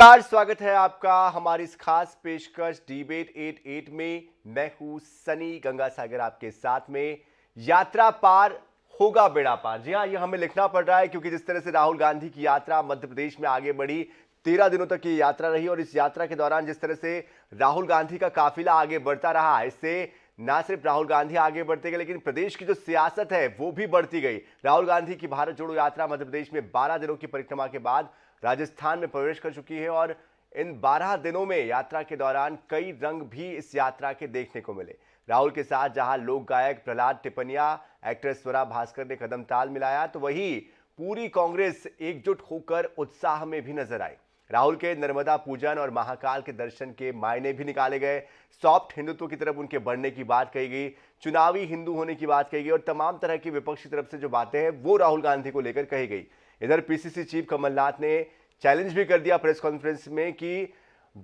नमस्कार, स्वागत है आपका हमारी इस खास पेशकश डिबेट 88 में। मैं हूं सनी गंगासागर आपके साथ में। यात्रा पार होगा बेड़ा पार। जी हां, ये हमें लिखना पड़ रहा है क्योंकि जिस तरह से राहुल गांधी की यात्रा मध्य प्रदेश में आगे बढ़ी, 13 दिनों तक की यात्रा रही और इस यात्रा के दौरान जिस तरह से राहुल गांधी का काफिला आगे बढ़ता रहा, इससे ना सिर्फ राहुल गांधी आगे बढ़ते गए लेकिन प्रदेश की जो सियासत है वो भी बढ़ती गई। राहुल गांधी की भारत जोड़ो यात्रा मध्य प्रदेश में 12 दिनों की परिक्रमा के बाद राजस्थान में प्रवेश कर चुकी है और इन 12 दिनों में यात्रा के दौरान कई रंग भी इस यात्रा के देखने को मिले। राहुल के साथ जहां लोक गायक प्रहलाद टिपनिया, एक्ट्रेस स्वरा भास्कर ने कदम ताल मिलाया, तो वहीं पूरी कांग्रेस एकजुट होकर उत्साह में भी नजर आई। राहुल के नर्मदा पूजन और महाकाल के दर्शन के मायने भी निकाले गए। सॉफ्ट हिंदुत्व की तरफ उनके बढ़ने की बात कही गई, चुनावी हिंदू होने की बात कही गई और तमाम तरह की विपक्ष की तरफ से जो बातें हैं वो राहुल गांधी को लेकर कही गई। इधर पीसीसी चीफ कमलनाथ ने चैलेंज भी कर दिया प्रेस कॉन्फ्रेंस में कि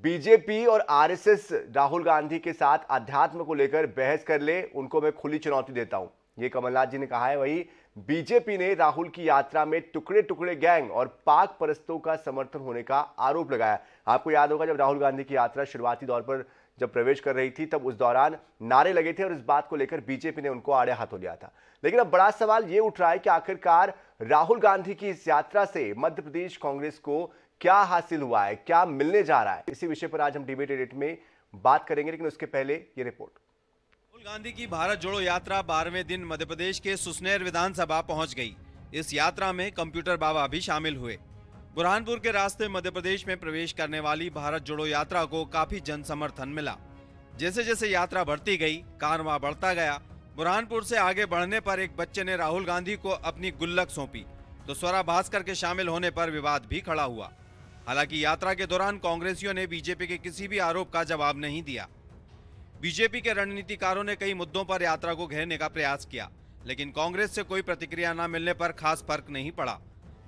बीजेपी और आरएसएस राहुल गांधी के साथ अध्यात्म को लेकर बहस कर ले, उनको मैं खुली चुनौती देता हूं, ये कमलनाथ जी ने कहा है। वहीं बीजेपी ने राहुल की यात्रा में टुकड़े टुकड़े गैंग और पाक परस्तों का समर्थन होने का आरोप लगाया। आपको याद होगा जब राहुल गांधी की यात्रा शुरुआती दौर पर जब प्रवेश कर रही थी तब उस दौरान नारे लगे थे और इस बात को लेकर बीजेपी ने उनको आड़े हाथों लिया था। लेकिन अब बड़ा सवाल यह उठ रहा है कि आखिरकार राहुल गांधी की इस यात्रा से मध्य प्रदेश कांग्रेस को क्या हासिल हुआ है, क्या मिलने जा रहा है। इसी विषय पर आज हम डिबेट एडिट में बात करेंगे, लेकिन उसके पहले ये रिपोर्ट। राहुल गांधी की भारत जोड़ो यात्रा 12वें दिन मध्य प्रदेश के सुसनेर विधानसभा पहुंच गई। इस यात्रा में कंप्यूटर बाबा भी शामिल हुए। बुरहानपुर के रास्ते मध्य प्रदेश में प्रवेश करने वाली भारत जोड़ो यात्रा को काफी जन समर्थन मिला। जैसे जैसे यात्रा बढ़ती गई, कारवां बढ़ता गया। बुरहानपुर से आगे बढ़ने पर एक बच्चे ने राहुल गांधी को अपनी गुल्लक सौंपी, तो स्वरा भास्कर के शामिल होने पर विवाद भी खड़ा हुआ। हालांकि यात्रा के दौरान कांग्रेसियों ने बीजेपी के किसी भी आरोप का जवाब नहीं दिया। बीजेपी के रणनीतिकारों ने कई मुद्दों पर यात्रा को घेरने का प्रयास किया, लेकिन कांग्रेस से कोई प्रतिक्रिया न मिलने पर खास फर्क नहीं पड़ा।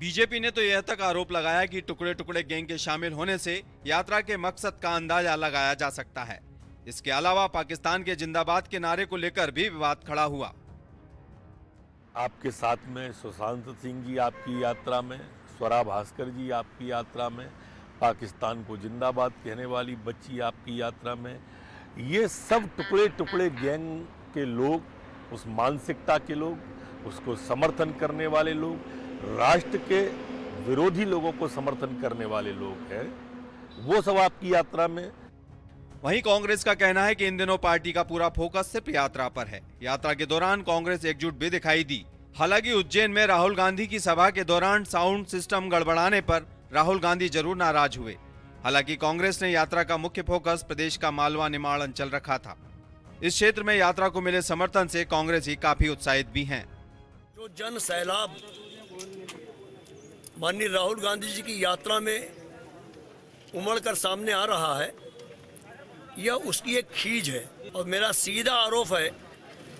बीजेपी ने तो यह तक आरोप लगाया कि टुकड़े टुकड़े गैंग के शामिल होने से यात्रा के मकसद का अंदाजा लगाया जा सकता है। इसके अलावा पाकिस्तान के जिंदाबाद के नारे को लेकर भी विवाद खड़ा हुआ। आपके साथ में सुशांत सिंह जी आपकी यात्रा में, स्वरा भास्कर जी आपकी यात्रा में, पाकिस्तान को जिंदाबाद कहने वाली बच्ची आपकी यात्रा में, ये सब टुकड़े टुकड़े गैंग के लोग, उस मानसिकता के लोग, उसको समर्थन करने वाले लोग, राष्ट्र के विरोधी लोगों को समर्थन करने वाले लोग हैं, वो सब आपकी यात्रा में। वहीं कांग्रेस का कहना है कि इन दिनों पार्टी का पूरा फोकस सिर्फ यात्रा पर है। यात्रा के दौरान कांग्रेस एकजुट भी दिखाई दी। हालांकि उज्जैन में राहुल गांधी की सभा के दौरान साउंड सिस्टम गड़बड़ाने पर राहुल गांधी जरूर नाराज हुए। हालांकि कांग्रेस ने यात्रा का मुख्य फोकस प्रदेश का मालवा निमाड़ अंचल रखा था। इस क्षेत्र में यात्रा को मिले समर्थन से कांग्रेस ही काफी उत्साहित भी हैं। जो जन सैलाब माननीय राहुल गांधी जी की यात्रा में उमड़ कर सामने आ रहा है, यह उसकी एक खींच है और मेरा सीधा आरोप है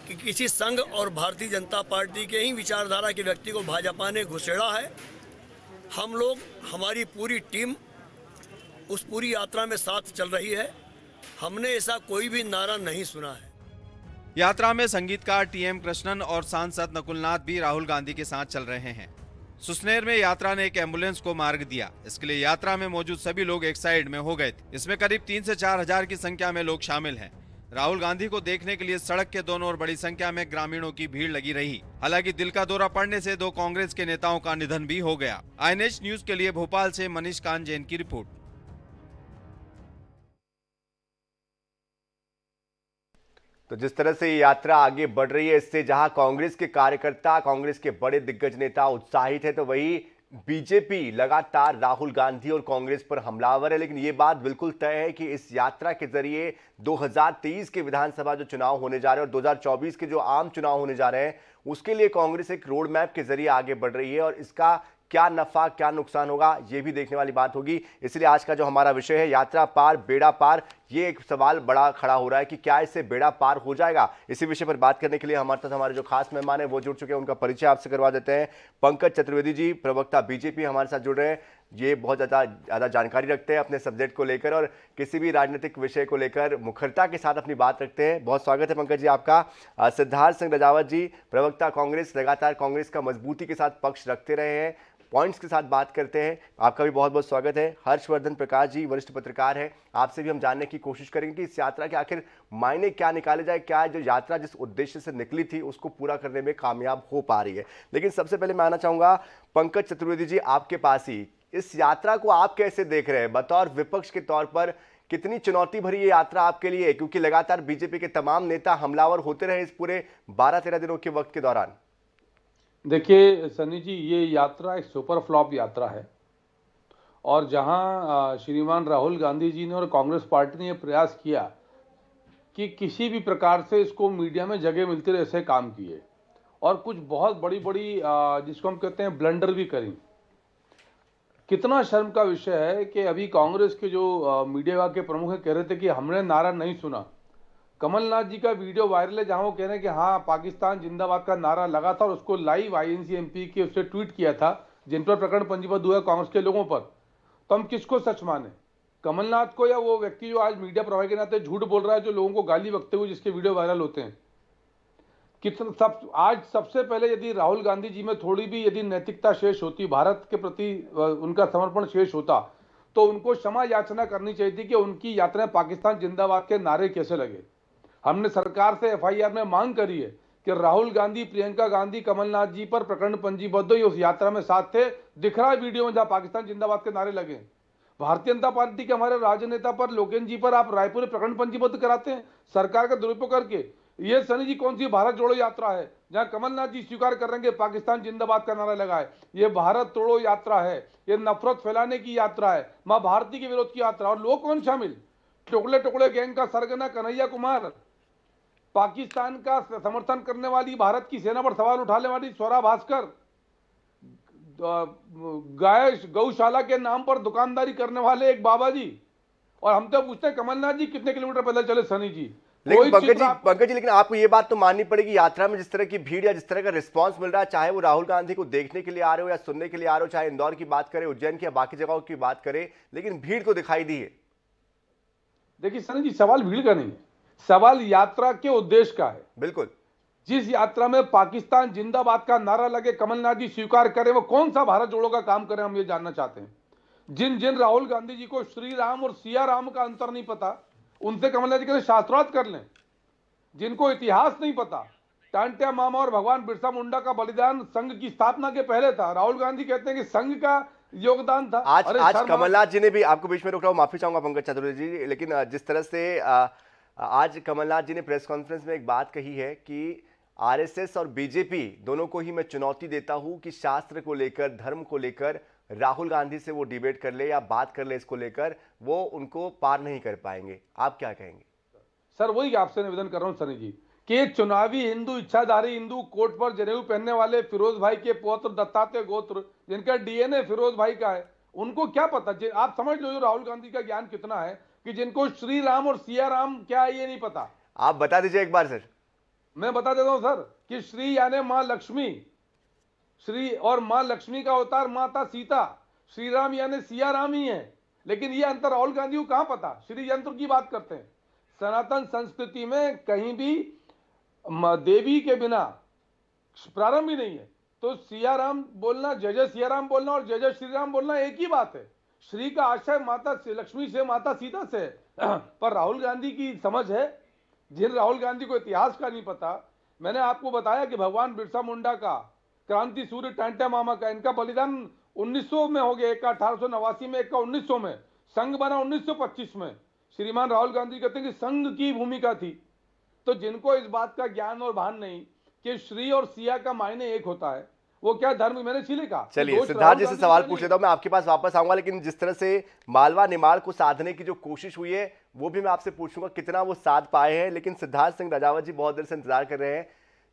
कि किसी संघ और भारतीय जनता पार्टी के ही विचारधारा के व्यक्ति को भाजपा ने घुसेड़ा है। हम लोग, हमारी पूरी टीम उस पूरी यात्रा में साथ चल रही है। हमने ऐसा कोई भी नारा नहीं सुना है। यात्रा में संगीतकार टीएम कृष्णन और सांसद नकुलनाथ भी राहुल गांधी के साथ चल रहे हैं। सुसनेर में यात्रा ने एक एम्बुलेंस को मार्ग दिया। इसके लिए यात्रा में मौजूद सभी लोग एक साइड में हो गए थे। इसमें करीब 3 से 4 हजार की संख्या में लोग शामिल हैं। राहुल गांधी को देखने के लिए सड़क के दोनों ओर बड़ी संख्या में ग्रामीणों की भीड़ लगी रही। हालांकि दिल का दौरा पड़ने से 2 कांग्रेस के नेताओं का निधन भी हो गया। आईएनएच न्यूज के लिए भोपाल से मनीष कांत जैन की रिपोर्ट। तो जिस तरह से ये यात्रा आगे बढ़ रही है, इससे जहां कांग्रेस के कार्यकर्ता, कांग्रेस के बड़े दिग्गज नेता उत्साहित है, तो वहीं बीजेपी लगातार राहुल गांधी और कांग्रेस पर हमलावर है। लेकिन ये बात बिल्कुल तय है कि इस यात्रा के जरिए 2023 के विधानसभा जो चुनाव होने जा रहे हैं और 2024 के जो आम चुनाव होने जा रहे हैं, उसके लिए कांग्रेस एक रोड मैप के जरिए आगे बढ़ रही है और इसका क्या नफा क्या नुकसान होगा ये भी देखने वाली बात होगी। इसलिए आज का जो हमारा विषय है यात्रा पार बेड़ा पार, ये एक सवाल बड़ा खड़ा हो रहा है कि क्या इससे बेड़ा पार हो जाएगा। इसी विषय पर बात करने के लिए हमारे साथ हमारे जो खास मेहमान है वो जुड़ चुके हैं, उनका परिचय आपसे करवा देते हैं। पंकज चतुर्वेदी जी, प्रवक्ता बीजेपी, हमारे साथ जुड़ रहे हैं। ये बहुत ज़्यादा जानकारी रखते हैं अपने सब्जेक्ट को लेकर और किसी भी राजनीतिक विषय को लेकर मुखरता के साथ अपनी बात रखते हैं। बहुत स्वागत है पंकज जी आपका। सिद्धार्थ सिंह रजावत जी, प्रवक्ता कांग्रेस, लगातार कांग्रेस का मजबूती के साथ पक्ष रखते रहे हैं, पॉइंट्स के साथ बात करते हैं। आपका भी बहुत बहुत स्वागत है। हर्षवर्धन प्रकाश जी वरिष्ठ पत्रकार हैं, आपसे भी हम जानने की कोशिश करेंगे कि इस यात्रा के आखिर मायने क्या निकाले जाए, क्या जो यात्रा जिस उद्देश्य से निकली थी उसको पूरा करने में कामयाब हो पा रही है। लेकिन सबसे पहले मैं आना चाहूंगा पंकज चतुर्वेदी जी आपके पास ही, इस यात्रा को आप कैसे देख रहे हैं बतौर विपक्ष के तौर पर? कितनी चुनौती भरी ये यात्रा आपके लिए है, क्योंकि लगातार बीजेपी के तमाम नेता हमलावर होते रहे इस पूरे 12-13 दिनों के वक्त के दौरान? देखिए सनी जी, ये यात्रा एक सुपर फ्लॉप यात्रा है और जहां श्रीमान राहुल गांधी जी ने और कांग्रेस पार्टी ने यह प्रयास किया कि किसी भी प्रकार से इसको मीडिया में जगह मिलती रहे ऐसे काम किए और कुछ बहुत बड़ी बड़ी जिसको हम कहते हैं ब्लंडर भी करी। कितना शर्म का विषय है कि अभी कांग्रेस के जो मीडिया के प्रमुख कह रहे थे कि हमने नारा नहीं सुना। कमलनाथ जी का वीडियो वायरल है जहां वो कह रहे हैं कि हाँ पाकिस्तान जिंदाबाद का नारा लगा था और उसको लाइव आईएनसी-एमपी के उससे ट्वीट किया था जिन पर प्रकरण पंजीबद्ध हुआ कांग्रेस के लोगों पर। तो हम किसको सच माने, कमलनाथ को या वो व्यक्ति जो आज मीडिया प्रभारी के नाते झूठ बोल रहा है, जो लोगों को गाली बकते हुए जिसके वीडियो वायरल होते हैं? आज सबसे पहले यदि राहुल गांधी जी में थोड़ी भी यदि नैतिकता शेष होती, भारत के प्रति उनका समर्पण शेष होता, तो उनको क्षमा याचना करनी चाहिए थी कि उनकी यात्राएं पाकिस्तान जिंदाबाद के नारे कैसे लगे। हमने सरकार से एफआईआर में मांग करी है कि राहुल गांधी, प्रियंका गांधी, कमलनाथ जी पर प्रकरण पंजीबद्ध हुई उस यात्रा में साथ थे, दिख रहा है वीडियो में जहां पाकिस्तान जिंदाबाद के नारे लगे। भारतीय जनता पार्टी के हमारे राजनेता पर, लोकेन जी पर आप रायपुर में प्रकरण पंजीबद्ध कराते हैं सरकार का दुरुपयोग करके। ये सनी जी कौन सी भारत जोड़ो यात्रा है जहां कमलनाथ जी स्वीकार कर रहे हैं पाकिस्तान जिंदाबाद का नारा लगा है? ये भारत तोड़ो यात्रा है, ये नफरत फैलाने की यात्रा है, मां भारती के विरोध की यात्रा। और लोग कौन शामिल? टुकड़े टुकड़े गैंग का सरगना कन्हैया कुमार, पाकिस्तान का समर्थन करने वाली भारत की सेना पर सवाल उठाने वाली स्वरा भास्कर, गाय गौशाला के नाम पर दुकानदारी करने वाले एक बाबा जी। और हम तो पूछते हैं कमलनाथ जी कितने किलोमीटर पैदल चले सनी जी? लेकिन पंकज जी लेकिन आपको ये बात तो माननी पड़ेगी, यात्रा में जिस तरह की भीड़ या जिस तरह का रिस्पांस मिल रहा है, चाहे वो राहुल गांधी को देखने के लिए आ रहे हो या सुनने के लिए आ रहे हो, चाहे इंदौर की बात करें, उज्जैन की या बाकी जगहों की बात करें, लेकिन भीड़ तो दिखाई दी है। देखिए सनी जी, सवाल भीड़ का नहीं है, सवाल यात्रा के उद्देश्य का है। बिल्कुल, जिस यात्रा में पाकिस्तान जिंदाबाद का नारा लगे, कमलनाथ जी स्वीकार करें, वो कौन सा भारत जोड़ो का काम करें, हम ये जानना चाहते हैं। जिन जिन राहुल गांधी जी को श्री राम और सिया राम का अंतर नहीं पता, उनसे कमलनाथ जी कहते शास्त्रार्थ कर लें। जिनको इतिहास नहीं पता, टांटिया मामा और भगवान बिरसा मुंडा का बलिदान संघ की स्थापना के पहले था, राहुल गांधी कहते हैं कि संघ का योगदान था। आज कमलनाथ जी ने भी, आपको बीच में रोक रहा हूं, माफी चाहूंगा पंकज चतुर्वेदी जी, लेकिन जिस तरह से आज कमलनाथ जी ने प्रेस कॉन्फ्रेंस में एक बात कही है कि आरएसएस और बीजेपी दोनों को ही मैं चुनौती देता हूं कि शास्त्र को लेकर, धर्म को लेकर राहुल गांधी से वो डिबेट कर ले या बात कर ले, इसको लेकर वो उनको पार नहीं कर पाएंगे। आप क्या कहेंगे? सर वही आपसे निवेदन कर रहा हूं सनी जी कि चुनावी हिंदू, इच्छाधारी हिंदू, कोर्ट पर जनेऊ पहनने वाले फिरोज भाई के पौत्र दत्तात्रेय गोत्र, जिनका डीएनए फिरोज भाई का है, उनको क्या पता? आप समझ लो राहुल गांधी का ज्ञान कितना है कि जिनको श्री राम और सिया राम क्या है ये नहीं पता। आप बता दीजिए एक बार सर। मैं बता देता हूं सर कि श्री यानी मां लक्ष्मी, श्री और मां लक्ष्मी का अवतार माता सीता, श्री राम यानी सिया राम ही है। लेकिन ये अंतर राहुल गांधी को कहां पता? श्री यंत्र की बात करते हैं। सनातन संस्कृति में कहीं भी देवी के बिना प्रारंभ ही नहीं है, तो सिया राम बोलना, जय जय सिया राम बोलना और जय जय श्री राम बोलना एक ही बात है। श्री का आशय माता लक्ष्मी से, माता सीता से पर राहुल गांधी की समझ है, जिन राहुल गांधी को इतिहास का नहीं पता। मैंने आपको बताया कि भगवान बिरसा मुंडा का, क्रांति सूर्य टांटिया मामा का, इनका बलिदान 1900 में हो गया, एक का 1889 में, एक का 1900 में, संघ बना 1925 में। श्रीमान राहुल गांधी कहते हैं कि संघ की भूमिका थी। तो जिनको इस बात का ज्ञान और भान नहीं कि श्री और सिया का मायने एक होता है, वो क्या धर्म, मैंने इसीलिए कहा। चलिए सिद्धार्थ जी से सवाल पूछ लेता हूं, मैं आपके पास वापस आऊंगा, लेकिन जिस तरह से मालवा निमाड़ को साधने की जो कोशिश हुई है वो भी मैं आपसे पूछूंगा कितना वो साध पाए हैं। लेकिन सिद्धार्थ सिंह राजावत जी बहुत देर से इंतजार कर रहे हैं।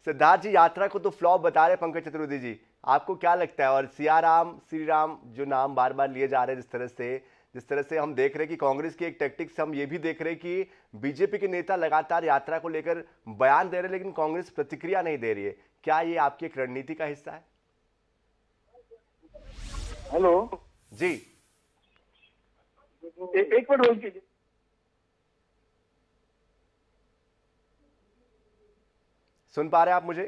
सिद्धार्थ जी, यात्रा को तो फ्लॉप बता रहे पंकज चतुर्वेदी जी, आपको क्या लगता है? और सिया राम, श्री राम जो नाम बार बार लिए जा रहे हैं, जिस तरह से हम देख रहे हैं कि कांग्रेस की एक टैक्टिक्स, हम ये भी देख रहे हैं कि बीजेपी के नेता लगातार यात्रा को लेकर बयान दे रहे हैं लेकिन कांग्रेस प्रतिक्रिया नहीं दे रही है, क्या ये आपकी एक रणनीति का हिस्सा है? हेलो जी, एक मिनट होल्ड कीजिए। सुन पा रहे हैं आप मुझे?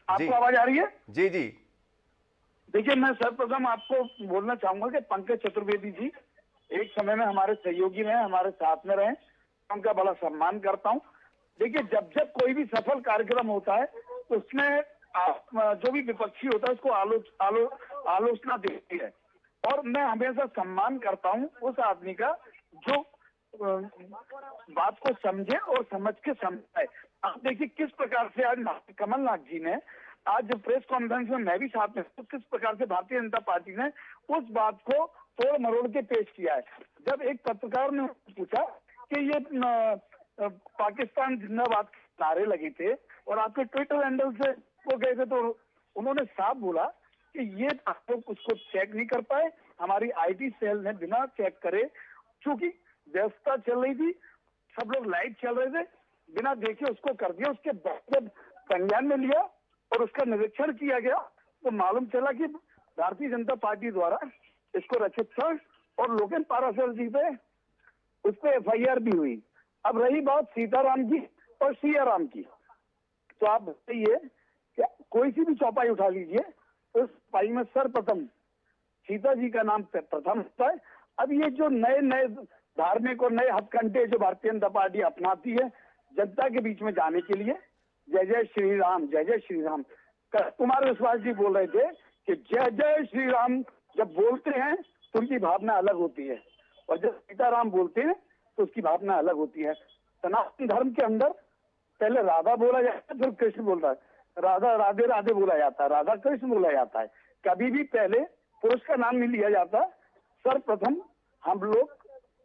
आपको आवाज आ रही है? जी जी। देखिए, मैं सर्वप्रथम आपको बोलना चाहूंगा कि पंकज चतुर्वेदी जी एक समय में हमारे सहयोगी रहे, हमारे साथ में रहे, उनका बड़ा सम्मान करता हूँ। देखिए, जब जब कोई भी सफल कार्यक्रम होता है तो उसमें जो भी विपक्षी होता है उसको आलोचना देती है, और मैं हमेशा सम्मान करता हूँ उस आदमी का जो बात को समझे और समझ के समझाए। आप देखिए किस प्रकार से आज कमलनाथ जी ने आज जो प्रेस कॉन्फ्रेंस में मैं भी साथ में, तो किस प्रकार से भारतीय जनता पार्टी ने उस बात को तोड़ मरोड़ के पेश किया है। जब एक पत्रकार ने पूछा कि ये पाकिस्तान जिंदाबाद के नारे लगे थे और आपके ट्विटर हैंडल से वो गए थे, तो उन्होंने साफ बोला कि ये आप लोग उसको चेक नहीं कर पाए, हमारी आईटी सेल ने बिना चेक करे, क्योंकि व्यवस्था चल रही थी, सब लोग लाइव चल रहे थे, बिना देखे उसको कर दिया। उसके बाद जब संज्ञान में लिया और उसका निरीक्षण किया गया तो मालूम चला कि भारतीय जनता पार्टी द्वारा इसको रचित था और लोकेन पाराशर जी पे उस पर FIR भी हुई। अब रही बात सीताराम की और सियाराम की, तो आप बताइए कि कोई सी भी चौपाई उठा लीजिए, उस चौपाई में सर्वप्रथम सीता जी का नाम प्रथम होता है। अब ये जो नए नए धार्मिक और नए हथकंडे जो भारतीय जनता पार्टी अपनाती है जनता के बीच में जाने के लिए, जय जय श्री राम, जय जय श्री राम, कुमार विश्वास जी बोल रहे थे कि जय जय श्री राम जब बोलते हैं तो उनकी भावना अलग होती है, और जब सीताराम बोलते हैं तो उसकी भावना अलग होती है। सनातन धर्म के अंदर पहले राधा बोला जाता है, फिर कृष्ण बोलता है, राधा राधे राधे बोला जाता है, राधा कृष्ण बोला जाता है, कभी भी पहले पुरुष का नाम नहीं लिया जाता। सर्वप्रथम हम लोग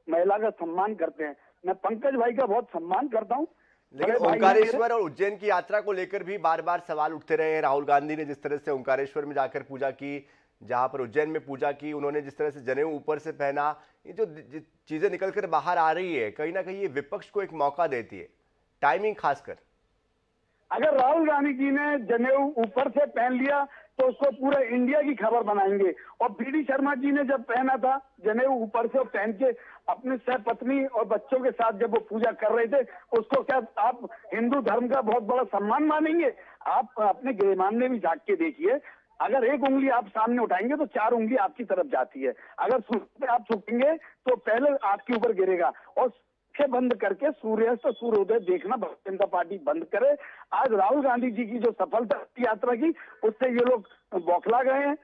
महिला का सम्मान करते हैं। मैं पंकज भाई का बहुत सम्मान करता हूँ, लेकिन ओंकारेश्वर और उज्जैन की यात्रा को लेकर भी बार बार सवाल उठते रहे हैं। राहुल गांधी ने जिस तरह से ओंकारेश्वर में जाकर पूजा की, जहां पर उज्जैन में पूजा की, उन्होंने जिस तरह से जनेऊ ऊपर से पहना, ये जो चीजें निकल कर बाहर आ रही है, कहीं ना कहीं ये विपक्ष को एक मौका देती है, टाइमिंग खासकर। अगर राहुल गांधी जी ने जनेऊ ऊपर से पहन लिया तो उसको पूरा इंडिया की खबर बनाएंगे, और BD शर्मा जी ने जब पहना था जनेऊ ऊपर से पहन के अपने सहपत्नी और बच्चों के साथ जब वो पूजा कर रहे थे, उसको क्या आप हिंदू धर्म का बहुत बड़ा सम्मान मानेंगे? आप अपने गृहमान में भी झांक के देखिए, अगर एक उंगली आप सामने उठाएंगे तो 4 उंगली आपकी तरफ जाती है, अगर सूर्य पे आप झुकेंगे तो पहले आपके ऊपर गिरेगा। और बंद करके सूर्यास्त सूर्योदय देखना भारतीय जनता पार्टी बंद करे। आज राहुल गांधी जी की जो सफलता यात्रा की, उससे ये लोग बौखला गए हैं।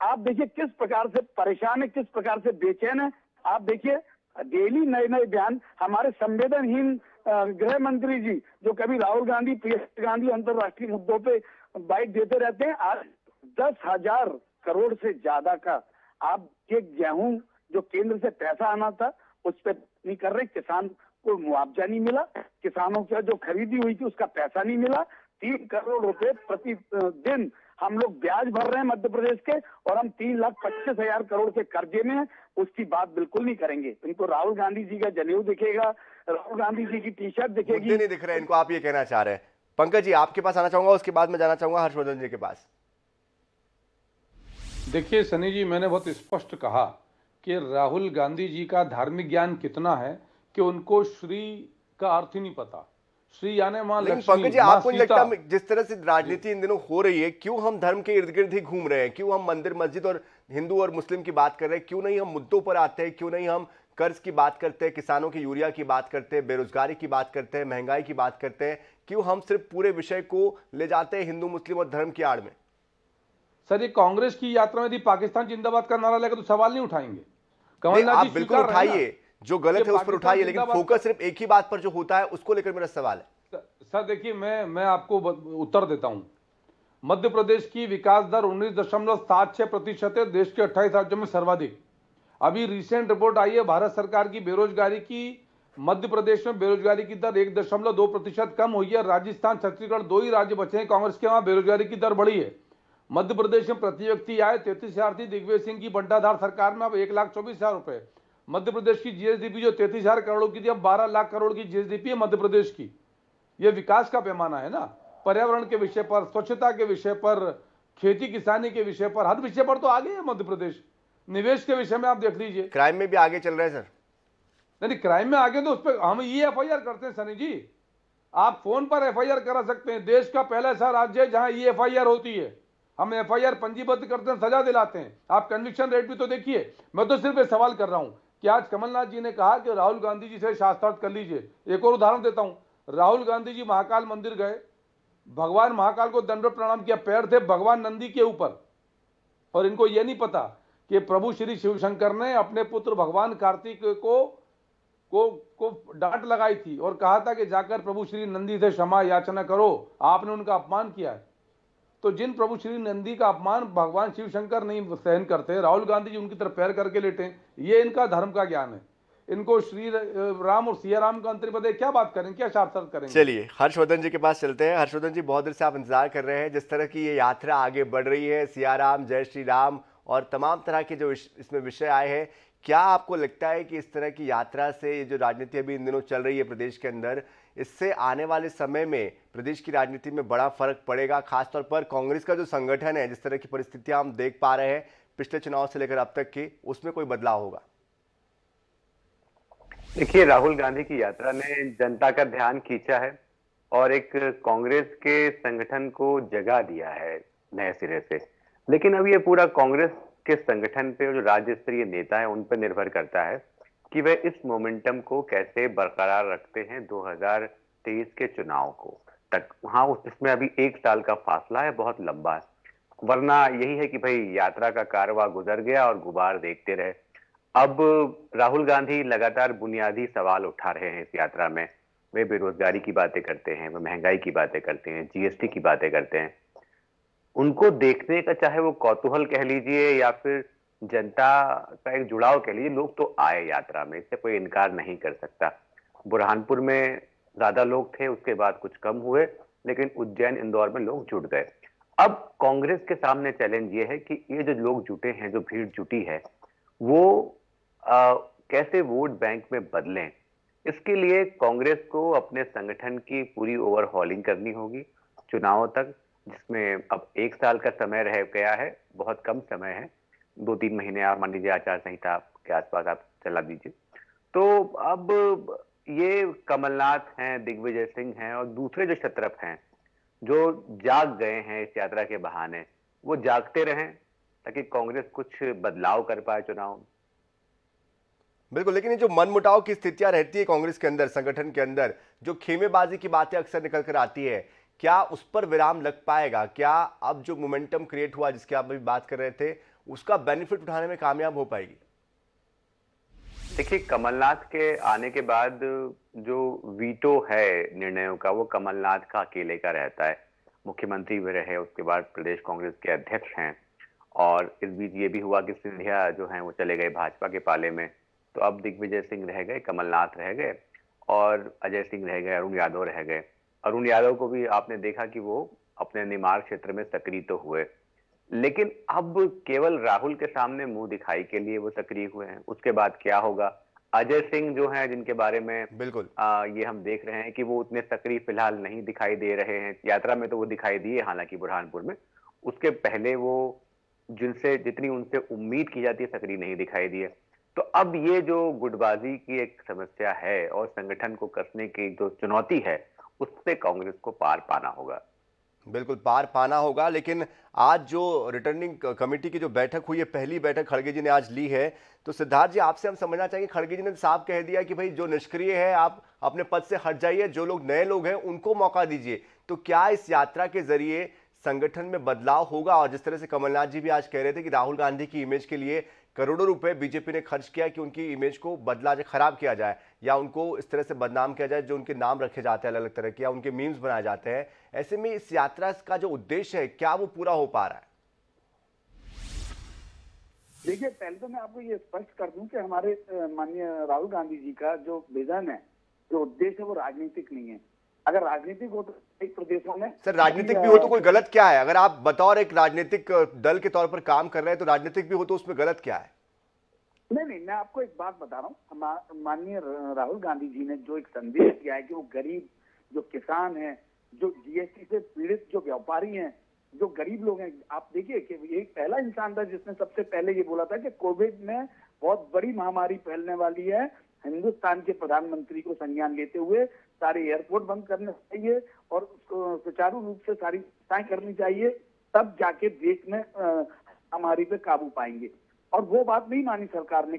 आप देखिए किस प्रकार से परेशान है, किस प्रकार से बेचैन है। आप देखिए डेली नए नए बयान हमारे संवेदनहीन गृह मंत्री जी, जो कभी राहुल गांधी, प्रियंका गांधी अंतरराष्ट्रीय मुद्दों पे बाइट देते रहते हैं, आज 10,000 करोड़ से ज्यादा का आप ये गेहूं जो केंद्र से पैसा आना था उस पर नहीं कर रहे, किसान को मुआवजा नहीं मिला, किसानों का जो खरीदी हुई थी उसका पैसा नहीं मिला, 3 करोड़ रुपए प्रति दिन हम लोग ब्याज भर रहे हैं मध्य प्रदेश के, और हम 3,25,000 करोड़ के कर्जे में हैं, उसकी बात बिल्कुल नहीं करेंगे। इनको राहुल गांधी जी का जनेऊ दिखेगा, राहुल गांधी जी की टी-शर्ट दिखेगी, मुद्दे नहीं दिख रहे इनको, आप ये कहना चाह रहे हैं। पंकज जी आपके पास आना चाहूंगा, उसके बाद मैं जाना चाहूंगा हर्षवर्धन जी के पास। देखिए सनी जी, मैंने बहुत स्पष्ट कहा कि राहुल गांधी जी का धार्मिक ज्ञान कितना है कि उनको श्री का अर्थ ही नहीं पता। श्री यानी मां लक्ष्मी, पंकज जी आपको नहीं लगता जिस तरह से राजनीति इन दिनों हो रही है, क्यों हम धर्म के इर्द गिर्द ही घूम रहे हैं? क्यों हम मंदिर मस्जिद और हिंदू और मुस्लिम की बात कर रहे हैं? क्यों नहीं हम मुद्दों पर आते हैं? क्यों नहीं हम कर्ज की बात करते हैं, किसानों की यूरिया की बात करते हैं, बेरोजगारी की बात करते हैं, महंगाई की बात करते हैं? क्यों हम सिर्फ पूरे विषय को ले जाते हैं हिंदू मुस्लिम और धर्म की आड़ में? सर, ये कांग्रेस की यात्रा में यदि पाकिस्तान जिंदाबाद का नारा लेकर तो सवाल नहीं उठाएंगे। आप बिल्कुल उठाइए, जो गलत है उस पर उठाइए, लेकिन फोकस सिर्फ एक ही बात पर जो होता है उसको लेकर मेरा सवाल है। सर देखिए, मैं आपको उत्तर देता हूं। मध्य प्रदेश की विकास दर 19.76% है, देश के 28 राज्यों में सर्वाधिक। अभी रिसेंट रिपोर्ट आई है भारत सरकार की बेरोजगारी की, मध्य प्रदेश में बेरोजगारी की दर 1.2% कम हुई है। राजस्थान, छत्तीसगढ़ 2 ही राज्य बचे हैं कांग्रेस के, वहां बेरोजगारी की दर बढ़ी है। मध्य प्रदेश में प्रति व्यक्ति आय 33,000 थी दिग्विजय सिंह की बंटाधार सरकार में, अब 1,24,000 रुपए। मध्य प्रदेश की जीएसडीपी जो 33,000 करोड़ की थी, अब 12 लाख करोड़ की जीएसडीपी है मध्य प्रदेश की। यह विकास का पैमाना है ना। पर्यावरण के विषय पर, स्वच्छता के विषय पर, खेती किसानी के विषय पर, हर विषय पर तो आगे है मध्य प्रदेश। निवेश के विषय में आप देख लीजिए, क्राइम में भी आगे चल रहे हैं सर। नहीं, क्राइम में आगे तो उस पर हम ये FIR करते हैं सनी जी। आप फोन पर FIR करा सकते हैं। देश का पहला ऐसा राज्य है जहां ये FIR होती है। हम एफआईआर पंजीबद्ध करते हैं, सजा दिलाते हैं। आप कन्विक्शन रेट भी तो देखिए। मैं तो सिर्फ एक सवाल कर रहा हूं कि आज कमलनाथ जी ने कहा कि राहुल गांधी जी से शास्त्रार्थ कर लीजिए। एक और उदाहरण देता हूं, राहुल गांधी जी महाकाल मंदिर गए, भगवान महाकाल को दंडवत प्रणाम किया, पैर थे भगवान नंदी के ऊपर, और इनको यह नहीं पता कि प्रभु श्री शिवशंकर ने अपने पुत्र भगवान कार्तिक को डांट लगाई थी और कहा था कि जाकर प्रभु श्री नंदी से क्षमा याचना करो, आपने उनका अपमान किया है। तो जिन प्रभु श्री नंदी का अपमान भगवान शिव शंकर नहीं सहन करते, राहुल गांधी जी उनकी तरफ पैर करके लेटे, ये इनका धर्म का ज्ञान है। इनको श्री राम और सिया राम का अंतर पता है, क्या बात करेंगे, क्या शास्त्रार्थ करेंगे। चलिए हर्षवर्धन जी के पास चलते हैं। हर्षवर्धन जी, बहुत देर से आप इंतजार कर रहे हैं, जिस तरह की ये यात्रा आगे बढ़ रही है, सिया राम, जय श्री राम और तमाम तरह के जो इसमें विषय आए हैं, क्या आपको लगता है कि इस तरह की यात्रा से ये जो राजनीति अभी इन दिनों चल रही है प्रदेश के अंदर, इससे आने वाले समय में प्रदेश की राजनीति में बड़ा फर्क पड़ेगा? खासतौर पर कांग्रेस का जो संगठन है, जिस तरह की परिस्थितियां हम देख पा रहे हैं पिछले चुनाव से लेकर अब तक की, उसमें कोई बदलाव होगा? देखिए, राहुल गांधी की यात्रा ने जनता का ध्यान खींचा है और एक कांग्रेस के संगठन को जगा दिया है नए सिरे से। लेकिन अब ये पूरा कांग्रेस के संगठन पे, जो राज्य स्तरीय नेता है उन पर निर्भर करता है कि वे इस मोमेंटम को कैसे बरकरार रखते हैं 2023 के चुनाव को तक। हाँ, इसमें अभी 1 साल का फासला है, बहुत लंबा है, वरना यही है कि भाई यात्रा का कारवां गुजर गया और गुबार देखते रहे। अब राहुल गांधी लगातार बुनियादी सवाल उठा रहे हैं इस यात्रा में। वे बेरोजगारी की बातें करते हैं, वे महंगाई की बातें करते हैं, जीएसटी की बातें करते हैं। उनको देखने का, चाहे वो कौतूहल कह लीजिए या फिर जनता का एक जुड़ाव कह लीजिए, लोग तो आए यात्रा में, इससे कोई इनकार नहीं कर सकता। बुरहानपुर में ज्यादा लोग थे, उसके बाद कुछ कम हुए, लेकिन उज्जैन, इंदौर में लोग जुट गए। अब कांग्रेस के सामने चैलेंज ये है कि ये जो लोग जुटे हैं, जो भीड़ जुटी है, वो कैसे वोट बैंक में बदलें। इसके लिए कांग्रेस को अपने संगठन की पूरी ओवरहॉलिंग करनी होगी चुनावों तक, जिसमें अब 1 साल का समय रह गया है, बहुत कम समय है, 2-3 महीने आप मान लीजिए आचार संहिता के आसपास आप चला दीजिए। तो अब ये कमलनाथ हैं, दिग्विजय सिंह हैं और दूसरे जो शत्रप हैं जो जाग गए हैं इस यात्रा के बहाने, वो जागते रहें ताकि कांग्रेस कुछ बदलाव कर पाए चुनाव में। बिल्कुल, लेकिन ये जो मनमुटाव की स्थितियां रहती है कांग्रेस के अंदर, संगठन के अंदर, जो खेमेबाजी की बातें अक्सर निकल कर आती है, क्या उस पर विराम लग पाएगा? क्या अब जो मोमेंटम क्रिएट हुआ जिसकी आप अभी बात कर रहे थे, उसका बेनिफिट उठाने में कामयाब हो पाएगी? देखिए, कमलनाथ के आने के बाद जो वीटो है निर्णयों का, वो कमलनाथ का अकेले का रहता है। मुख्यमंत्री भी रहे, उसके बाद प्रदेश कांग्रेस के अध्यक्ष हैं, और इस बीच ये भी हुआ कि सिंधिया जो हैं वो चले गए भाजपा के पाले में। तो अब दिग्विजय सिंह रह गए, कमलनाथ रह गए और अजय सिंह रह गए, अरुण यादव रह गए। अरुण यादव को भी आपने देखा कि वो अपने निमाड़ क्षेत्र में सक्रिय तो हुए, लेकिन अब केवल राहुल के सामने मुंह दिखाई के लिए वो सक्रिय हुए हैं। उसके बाद क्या होगा? अजय सिंह जो हैं, जिनके बारे में बिल्कुल ये हम देख रहे हैं कि वो उतने सक्रिय फिलहाल नहीं दिखाई दे रहे हैं। यात्रा में तो वो दिखाई दिए हालांकि बुरहानपुर में, उसके पहले वो जितनी उनसे उम्मीद की जाती है सक्रिय नहीं दिखाई दिए। तो अब ये जो गुटबाजी की एक समस्या है और संगठन को कसने की जो चुनौती है, उससे कांग्रेस को पार पाना होगा। बिल्कुल पार पाना होगा। लेकिन आज जो रिटर्निंग कमेटी की जो बैठक हुई है, पहली बैठक खड़गे जी ने आज ली है, तो सिद्धार्थ जी आपसे हम समझना चाहेंगे, खड़गे जी ने साफ कह दिया कि भाई जो निष्क्रिय है आप अपने पद से हट जाइए, जो लोग नए लोग हैं उनको मौका दीजिए। तो क्या इस यात्रा के जरिए संगठन में बदलाव होगा? और जिस तरह से कमलनाथ जी भी आज कह रहे थे कि राहुल गांधी की इमेज के लिए करोड़ों रुपए बीजेपी ने खर्च किया कि उनकी इमेज को बदला जाए, खराब किया जाए, या उनको इस तरह से बदनाम किया जाए, जो उनके नाम रखे जाते हैं अलग अलग तरह के, या उनके मीम्स बनाए जाते हैं, ऐसे में इस यात्रा का जो उद्देश्य है क्या वो पूरा हो पा रहा है? देखिए, पहले तो मैं आपको ये स्पष्ट कर दूं कि हमारे माननीय राहुल गांधी जी का जो विजन है, जो उद्देश्य है, वो राजनीतिक नहीं है। अगर राजनीतिक हो तो एक प्रदेशों में सर राजनीतिक भी हो तो कोई गलत क्या है? अगर आप बतौर एक राजनीतिक दल के तौर पर काम कर रहे हैं तो राजनीतिक भी हो तो उसमें गलत क्या है? नहीं, मैं आपको एक बात बता रहा हूँ। माननीय राहुल गांधी जी ने जो एक संदेश दिया है कि वो गरीब, जो किसान हैं, जो जीएसटी से पीड़ित जो व्यापारी हैं, जो गरीब लोग हैं, आप देखिए कि ये पहला इंसान था जिसने सबसे पहले ये बोला था कि कोविड में बहुत बड़ी महामारी फैलने वाली है, हिंदुस्तान के प्रधानमंत्री को संज्ञान लेते हुए सारे एयरपोर्ट बंद करने चाहिए और उसको सुचारू रूप से सारी व्यवस्थाएं करनी चाहिए, तब जाके देश में महामारी पे काबू पाएंगे। और वो बात नहीं मानी सरकार ने।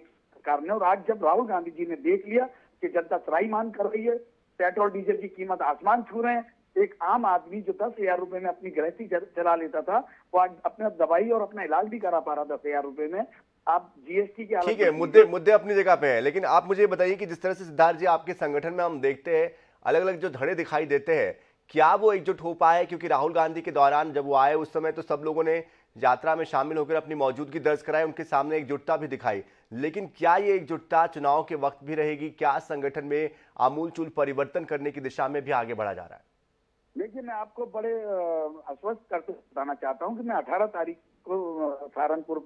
और आज जब राहुल गांधी जी ने देख लिया कि जनता त्राईमान कर रही है, पेट्रोल डीजल की कीमत आसमान छू रहे हैं, एक आम आदमी जो 10,000 रुपए में अपनी गृहस्थी चला लेता था, वो आज अपना दवाई और अपना इलाज भी करा पा रहा 10,000 रुपए में। आप जीएसटी के ठीक है, मुद्दे अपनी जगह पे हैं, लेकिन आप मुझे बताइए कि जिस तरह से सिद्धार्थ जी आपके संगठन में हम देखते हैं अलग अलग जो धड़े दिखाई देते हैं, क्या वो एकजुट हो पाए? क्योंकि राहुल गांधी के दौरान जब वो आए उस समय तो सब लोगों ने यात्रा में शामिल होकर अपनी मौजूदगी दर्ज कराई, उनके सामने एकजुटता भी दिखाई, लेकिन क्या ये एकजुटता चुनाव के वक्त भी रहेगी? क्या संगठन में आमूलचूल परिवर्तन करने की दिशा में भी आगे बढ़ा जा रहा है? देखिए, मैं आपको बड़े आश्वस्त करके बताना चाहता हूँ कि मैं 18 तारीख को सहारनपुर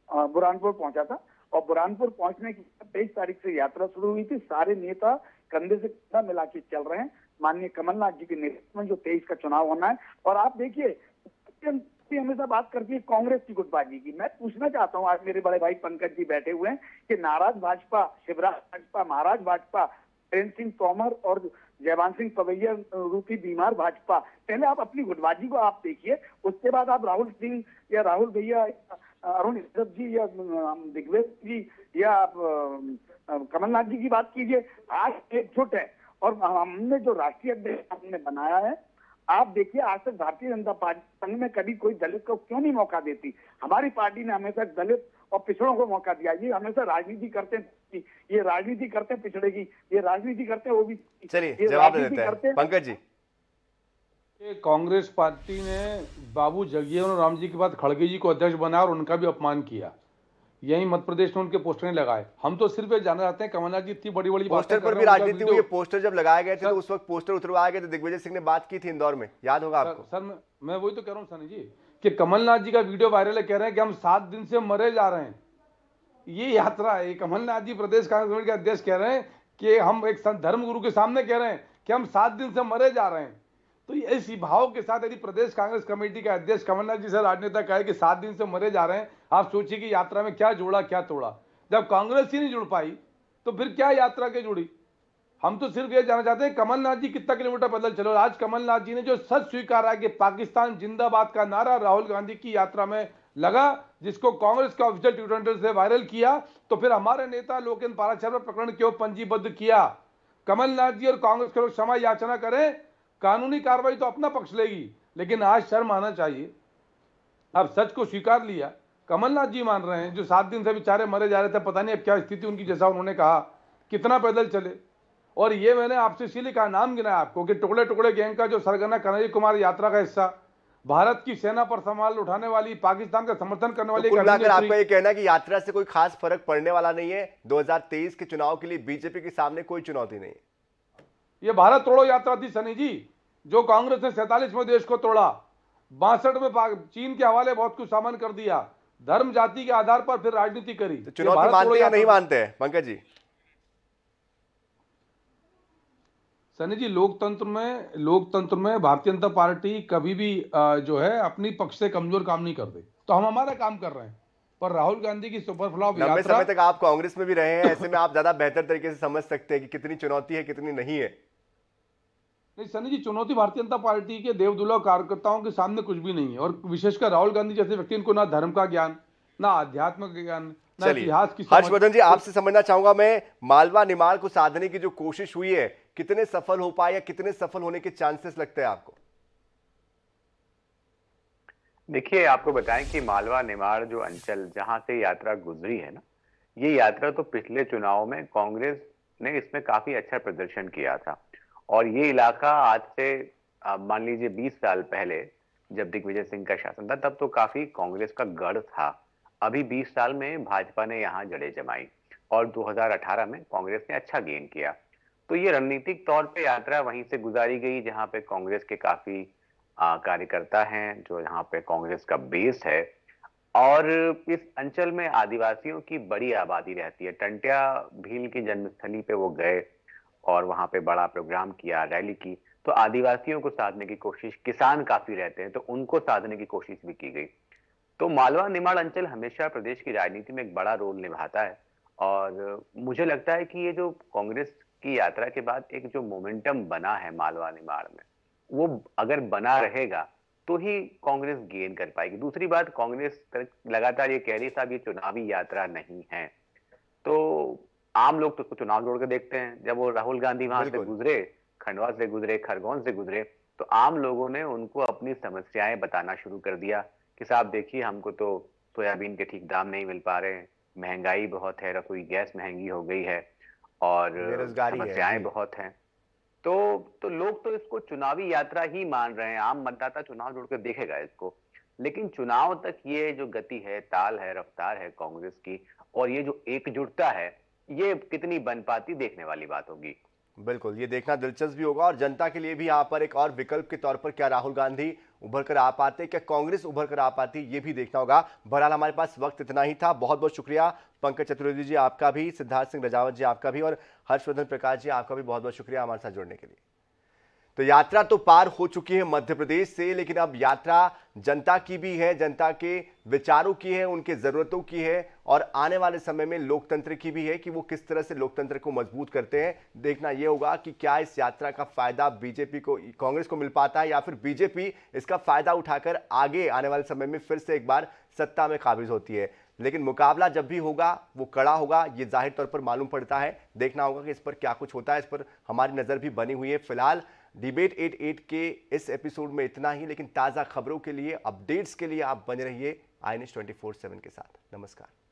बुरहानपुर पहुंचा था, और बुरहानपुर पहुंचने की 23 तारीख से यात्रा शुरू हुई थी। सारे नेता कंधे से कंधा मिला के चल रहे हैं माननीय कमलनाथ जी के नेतृत्व में, जो 23 का चुनाव होना है। और आप देखिए, हमेशा बात करती है कांग्रेस की गुटबाजी की। मैं पूछना चाहता हूँ, आज मेरे बड़े भाई पंकज जी बैठे हुए हैं, कि नाराज भाजपा, शिवराज भाजपा, महाराज भाजपा, प्रेम सिंह तोमर और जयवान सिंह पवैया रूपी बीमार भाजपा, पहले आप अपनी गुटबाजी को आप देखिए, उसके बाद आप राहुल सिंह या राहुल भैया, अरुण यादव जी या दिग्विजय जी या कमलनाथ जी की बात कीजिए। आज एकजुट है, और हमने जो राष्ट्रीय अध्यक्ष हमने बनाया है, आप देखिए, आज तक भारतीय जनता पार्टी संघ में कभी कोई दलित को क्यों नहीं मौका देती? हमारी पार्टी ने हमेशा दलित और पिछड़ों को मौका दिया। ये हमेशा राजनीति करते हैं, ये राजनीति करते हैं पिछड़े की, ये राजनीति करते हैं ओबीसी। चलिए जवाब दे देते हैं पंकज जी। कांग्रेस पार्टी ने बाबू जगजीवन राम जी के बाद खड़गे जी को अध्यक्ष बनाया और उनका भी अपमान किया। यही मध्य प्रदेश में उनके पोस्टर लगाए। हम तो सिर्फ ये जानना चाहते हैं, कमलनाथ जी इतनी बड़ी बड़ी पोस्टर पर भी राजनीति हुई है। पोस्टर जब लगाए गए थे तो उस वक्त पोस्टर उतरवाए गए थे, दिग्विजय सिंह ने बात की थी इंदौर में, याद होगा आपको? सर मैं वही तो कह रहा हूँ सनी जी, कि कमलनाथ जी का वीडियो वायरल है, कह रहे हैं कि हम 7 दिन से मरे जा रहे हैं। ये यात्रा है, कमलनाथ जी प्रदेश कांग्रेस कमेटी के अध्यक्ष कह रहे हैं कि हम एक धर्म गुरु के सामने कह रहे हैं कि हम 7 दिन से मरे जा रहे हैं। तो इसी भाव के साथ यदि प्रदेश कांग्रेस कमेटी का अध्यक्ष कमलनाथ जी से राजनेता कहे कि 7 दिन से मरे जा रहे हैं, आप सोचिए कि यात्रा में क्या जोड़ा क्या तोड़ा। जब कांग्रेस ही नहीं जुड़ पाई तो फिर क्या यात्रा के जुड़ी? हम तो सिर्फ ये जानना चाहते हैं कमलनाथ जी कितना किलोमीटर पैदल चले। आज कमलनाथ जी ने जो सच स्वीकारा है कि पाकिस्तान जिंदाबाद का नारा राहुल गांधी की यात्रा में लगा, जिसको कांग्रेस का ऑफिशियल ट्विटर से वायरल किया, तो फिर हमारे नेता लोकेन पाराशर प्रकरण क्यों पंजीबद्ध किया? कमलनाथ जी और कांग्रेस के लोग क्षमा याचना करें, कानूनी कार्रवाई तो अपना पक्ष लेगी, लेकिन आज शर्म आना चाहिए। अब सच को स्वीकार लिया, कमलनाथ जी मान रहे हैं, जो 7 दिन से बेचारे मरे जा रहे थे, पता नहीं अब क्या स्थिति उनकी, जैसा उन्होंने कहा कितना पैदल चले। और ये मैंने आपसे इसीलिए कहा, नाम गिनाया आपको, कि टुकड़े टुकड़े गैंग का जो सरगना कन्हैया कुमार यात्रा का हिस्सा, भारत की सेना पर सवाल उठाने वाली, पाकिस्तान का समर्थन करने वाली, कुल मिलाकर आपका ये कहना है कि यात्रा से कोई खास फर्क पड़ने वाला नहीं है। 2023 के चुनाव के लिए बीजेपी के सामने कोई चुनौती नहीं है। ये भारत तोड़ो यात्रा थी सनी जी, जो कांग्रेस ने 47वें देश को तोड़ा, 62 में चीन के हवाले बहुत कुछ सामान कर दिया, धर्म जाति के आधार पर फिर राजनीति करी। तो चुनौती मानते या नहीं मानते हैं पंकज जी? सनी जी, लोकतंत्र में भारतीय जनता पार्टी कभी भी जो है अपनी पक्ष से कमजोर काम नहीं करते। तो हम हमारा काम कर रहे हैं, पर राहुल गांधी की सुपर फ्लॉप लंबे समय तक आप कांग्रेस में भी रहे हैं, ऐसे में आप ज्यादा बेहतर तरीके से समझ सकते हैं कि कितनी चुनौती है कितनी नहीं है। नहीं सनी जी, चुनौती भारतीय जनता पार्टी के देवदुल्लह कार्यकर्ताओं के सामने कुछ भी नहीं है, और विशेषकर राहुल गांधी जैसे व्यक्ति को ना धर्म का ज्ञान, ना आध्यात्म का ज्ञान, ना इतिहास की। हर्षवर्धन जी, आपसे समझना चाहूंगा मैं, मालवा निमाड़ को साधने की जो कोशिश हुई है, कितने सफल हो पाए या कितने सफल होने के चांसेस लगते हैं आपको? देखिए, आपको बताएं कि मालवा निमाड़ जो अंचल जहां से यात्रा गुजरी है ना, ये यात्रा तो पिछले चुनाव में कांग्रेस ने इसमें काफी अच्छा प्रदर्शन किया था। और ये इलाका आज से मान लीजिए 20 साल पहले जब दिग्विजय सिंह का शासन था, तब तो काफी कांग्रेस का गढ़ था। अभी 20 साल में भाजपा ने यहाँ जड़ें जमाई और 2018 में कांग्रेस ने अच्छा गेन किया। तो ये रणनीतिक तौर पे यात्रा वहीं से गुजारी गई जहां पे कांग्रेस के काफी कार्यकर्ता हैं, जो यहाँ पे कांग्रेस का बेस है। और इस अंचल में आदिवासियों की बड़ी आबादी रहती है। टंट्या भील की जन्मस्थली पे वो गए और वहां पे बड़ा प्रोग्राम किया, रैली की। तो आदिवासियों को साधने की कोशिश, किसान काफी रहते हैं तो उनको साधने की कोशिश भी की गई। तो मालवा निमाड़ अंचल हमेशा प्रदेश की राजनीति में एक बड़ा रोल निभाता है। और मुझे लगता है कि ये जो कांग्रेस की यात्रा के बाद एक जो मोमेंटम बना है मालवा निमाड़ में, वो अगर बना रहेगा तो ही कांग्रेस गेन कर पाएगी। दूसरी बात, कांग्रेस लगातार ये कह रही है साहब ये चुनावी यात्रा नहीं है, तो आम लोग तो उसको चुनाव जोड़ के देखते हैं। जब वो राहुल गांधी वहां से बिल्कुल। गुजरे, खंडवा से गुजरे, खरगोन से गुजरे, तो आम लोगों ने उनको अपनी समस्याएं बताना शुरू कर दिया कि साहब देखिए हमको तो सोयाबीन के ठीक दाम नहीं मिल पा रहे हैं, महंगाई बहुत है, रसोई गैस महंगी हो गई है और बेरोजगारी है समस्याएं जी। बहुत हैं। तो लोग तो इसको चुनावी यात्रा ही मान रहे हैं, आम मतदाता चुनाव जोड़ के देखेगा इसको। लेकिन चुनाव तक ये जो गति है, ताल है, रफ्तार है कांग्रेस की, और ये जो एकजुटता है, ये कितनी बन पाती देखने वाली बात होगी। बिल्कुल, ये देखना दिलचस्प भी होगा और जनता के लिए भी यहाँ पर एक और विकल्प के तौर पर क्या राहुल गांधी उभर कर आ पाते, क्या कांग्रेस उभर कर आ पाती, ये भी देखना होगा। बहरहाल हमारे पास वक्त इतना ही था। बहुत बहुत शुक्रिया पंकज चतुर्वेदी जी आपका भी, सिद्धार्थ सिंह रजावत जी आपका भी, और हर्षवर्धन प्रकाश जी आपका भी बहुत बहुत शुक्रिया हमारे साथ जुड़ने के लिए। तो यात्रा तो पार हो चुकी है मध्य प्रदेश से, लेकिन अब यात्रा जनता की भी है, जनता के विचारों की है, उनके जरूरतों की है, और आने वाले समय में लोकतंत्र की भी है कि वो किस तरह से लोकतंत्र को मजबूत करते हैं। देखना यह होगा कि क्या इस यात्रा का फायदा बीजेपी को, कांग्रेस को मिल पाता है, या फिर बीजेपी इसका फायदा उठाकर आगे आने वाले समय में फिर से एक बार सत्ता में काबिज होती है। लेकिन मुकाबला जब भी होगा वो कड़ा होगा, ये जाहिर तौर पर मालूम पड़ता है। देखना होगा कि इस पर क्या कुछ होता है, इस पर हमारी नजर भी बनी हुई है। फिलहाल डिबेट 88 के इस एपिसोड में इतना ही, लेकिन ताज़ा खबरों के लिए, अपडेट्स के लिए आप बने रहिए INS 24/7 के साथ। नमस्कार।